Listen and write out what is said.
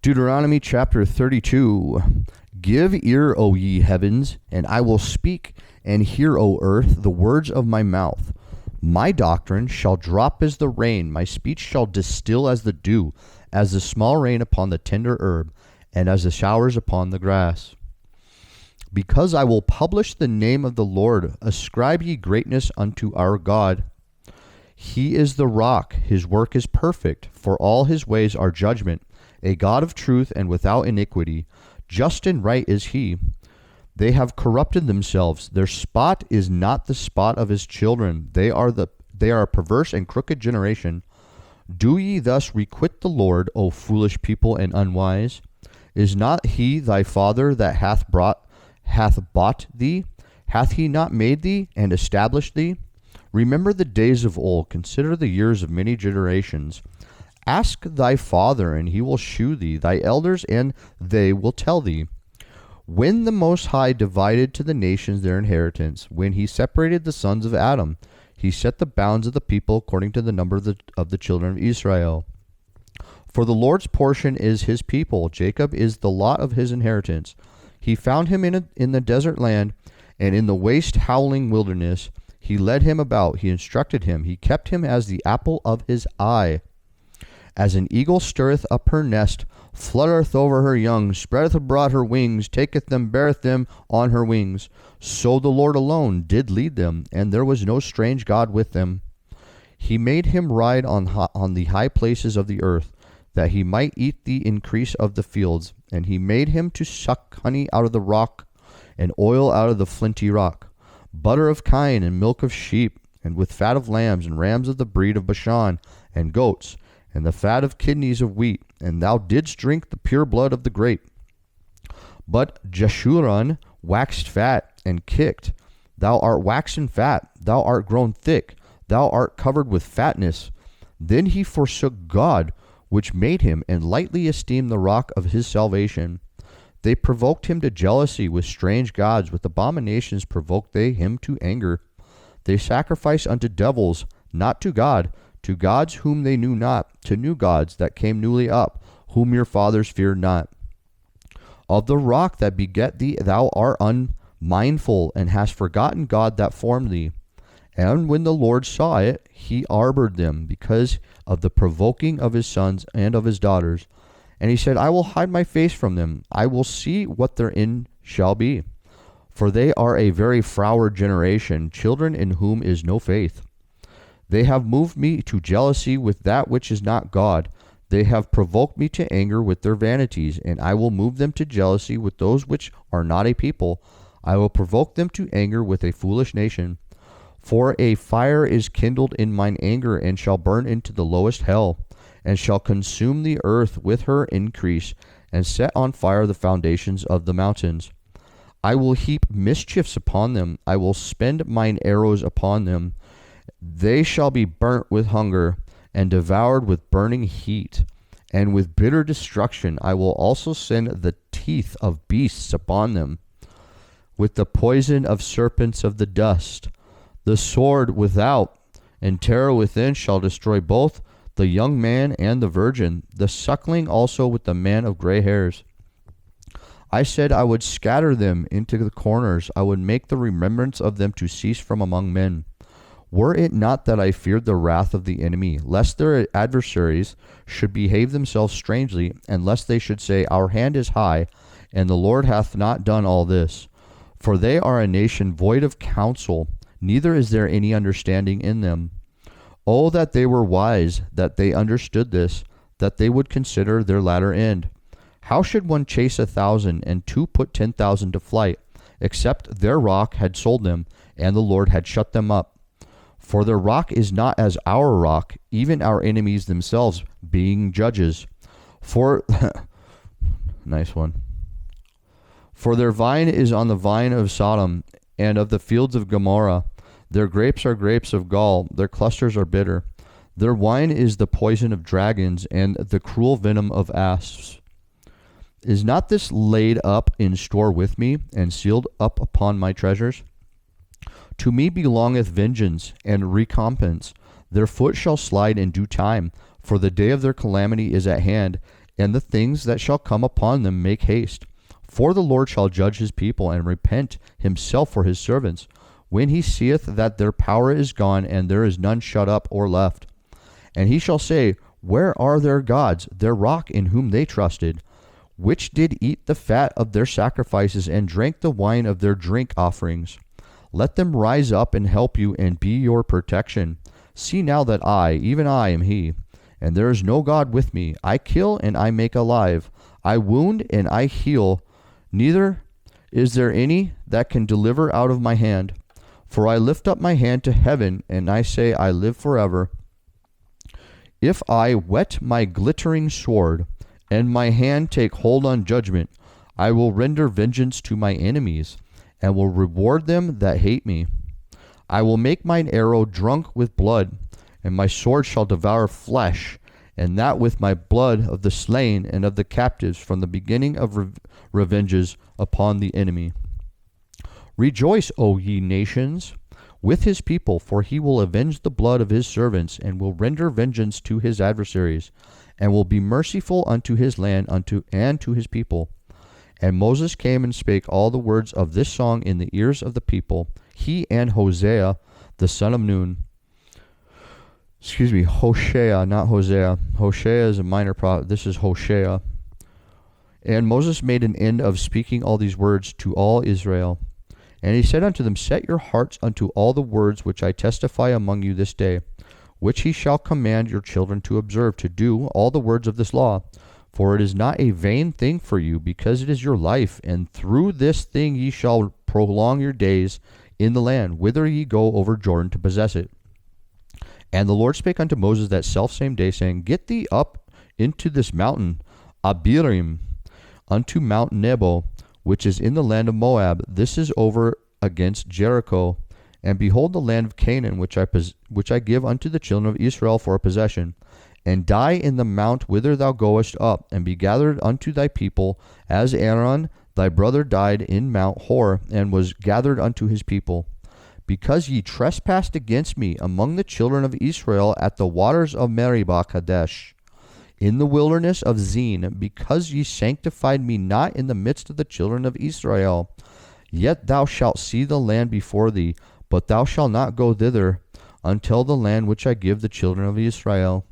Deuteronomy chapter 32. Give ear, O ye heavens, and I will speak, and hear, O earth, the words of my mouth. My doctrine shall drop as the rain, my speech shall distil as the dew, as the small rain upon the tender herb, and as the showers upon the grass. Because I will publish the name of the Lord, ascribe ye greatness unto our God. He is the rock, his work is perfect, for all his ways are judgment, a God of truth and without iniquity. Just and right is he. They have corrupted themselves. Their spot is not the spot of his children. They are a perverse and crooked generation. Do ye thus requite the Lord, O foolish people and unwise? Is not he thy father that hath bought thee? Hath he not made thee and established thee? Remember the days of old, consider the years of many generations. Ask thy father, and he will shew thee, thy elders, and they will tell thee. When the Most High divided to the nations their inheritance, when he separated the sons of Adam, he set the bounds of the people according to the number of the children of Israel. For the Lord's portion is his people, Jacob is the lot of his inheritance. He found him in the desert land, and in the waste howling wilderness. He led him about, he instructed him, he kept him as the apple of his eye. As an eagle stirreth up her nest, fluttereth over her young, spreadeth abroad her wings, taketh them, beareth them on her wings. So the Lord alone did lead them, and there was no strange God with them. He made him ride on the high places of the earth, that he might eat the increase of the fields. And he made him to suck honey out of the rock, and oil out of the flinty rock, butter of kine, and milk of sheep, and with fat of lambs, and rams of the breed of Bashan, and goats, and the fat of kidneys of wheat, and thou didst drink the pure blood of the grape. But Jeshurun waxed fat and kicked. Thou art waxen fat, thou art grown thick, thou art covered with fatness. Then he forsook God, which made him, and lightly esteemed the rock of his salvation. They provoked him to jealousy with strange gods, with abominations provoked they him to anger. They sacrificed unto devils, not to God, to gods whom they knew not, to new gods that came newly up, whom your fathers feared not. Of the rock that begat thee thou art unmindful, and hast forgotten God that formed thee. And when the Lord saw it, he arbored them, because of the provoking of his sons and of his daughters. And he said, I will hide my face from them, I will see what their end shall be. For they are a very froward generation, children in whom is no faith. They have moved me to jealousy with that which is not God. They have provoked me to anger with their vanities, and I will move them to jealousy with those which are not a people. I will provoke them to anger with a foolish nation. For a fire is kindled in mine anger, and shall burn into the lowest hell, and shall consume the earth with her increase, and set on fire the foundations of the mountains. I will heap mischiefs upon them, I will spend mine arrows upon them. They shall be burnt with hunger, and devoured with burning heat, and with bitter destruction I will also send the teeth of beasts upon them, with the poison of serpents of the dust. The sword without and terror within shall destroy both the young man and the virgin, the suckling also with the man of gray hairs. I said I would scatter them into the corners, I would make the remembrance of them to cease from among men. Were it not that I feared the wrath of the enemy, lest their adversaries should behave themselves strangely, and lest they should say, Our hand is high, and the Lord hath not done all this. For they are a nation void of counsel, neither is there any understanding in them. Oh, that they were wise, that they understood this, that they would consider their latter end. How should one chase 1,000, and two put 10,000 to flight, except their rock had sold them, and the Lord had shut them up? For their rock is not as our rock, even our enemies themselves being judges. For nice one. For their vine is on the vine of Sodom, and of the fields of Gomorrah. Their grapes are grapes of gall, their clusters are bitter. Their wine is the poison of dragons, and the cruel venom of asps. Is not this laid up in store with me, and sealed up upon my treasures? To me belongeth vengeance and recompense. Their foot shall slide in due time, for the day of their calamity is at hand, and the things that shall come upon them make haste. For the Lord shall judge his people, and repent himself for his servants, when he seeth that their power is gone, and there is none shut up or left. And he shall say, Where are their gods, their rock in whom they trusted, which did eat the fat of their sacrifices, and drank the wine of their drink offerings? Let them rise up and help you, and be your protection. See now that I, even I, am he, and there is no God with me. I kill and I make alive. I wound and I heal. Neither is there any that can deliver out of my hand. For I lift up my hand to heaven, and I say, I live forever. If I whet my glittering sword, and my hand take hold on judgment, I will render vengeance to my enemies, and will reward them that hate me. I will make mine arrow drunk with blood, and my sword shall devour flesh, and that with my blood of the slain and of the captives, from the beginning of revenges upon the enemy. Rejoice, O ye nations, with his people, for he will avenge the blood of his servants, and will render vengeance to his adversaries, and will be merciful unto his land and to his people. And Moses came and spake all the words of this song in the ears of the people, he and Hosea, the son of Nun. Hoshea, not Hosea. Hoshea is a minor prophet. This is Hoshea. And Moses made an end of speaking all these words to all Israel. And he said unto them, Set your hearts unto all the words which I testify among you this day, which he shall command your children to observe, to do all the words of this law. For it is not a vain thing for you, because it is your life, and through this thing ye shall prolong your days in the land, whither ye go over Jordan to possess it. And the Lord spake unto Moses that selfsame day, saying, Get thee up into this mountain, Abiram, unto Mount Nebo, which is in the land of Moab. This is over against Jericho. And behold the land of Canaan, which I give unto the children of Israel for a possession. And die in the mount whither thou goest up, and be gathered unto thy people, as Aaron thy brother died in Mount Hor, and was gathered unto his people. Because ye trespassed against me among the children of Israel at the waters of Meribah Kadesh, in the wilderness of Zin, because ye sanctified me not in the midst of the children of Israel. Yet thou shalt see the land before thee, but thou shalt not go thither, until the land which I give the children of Israel.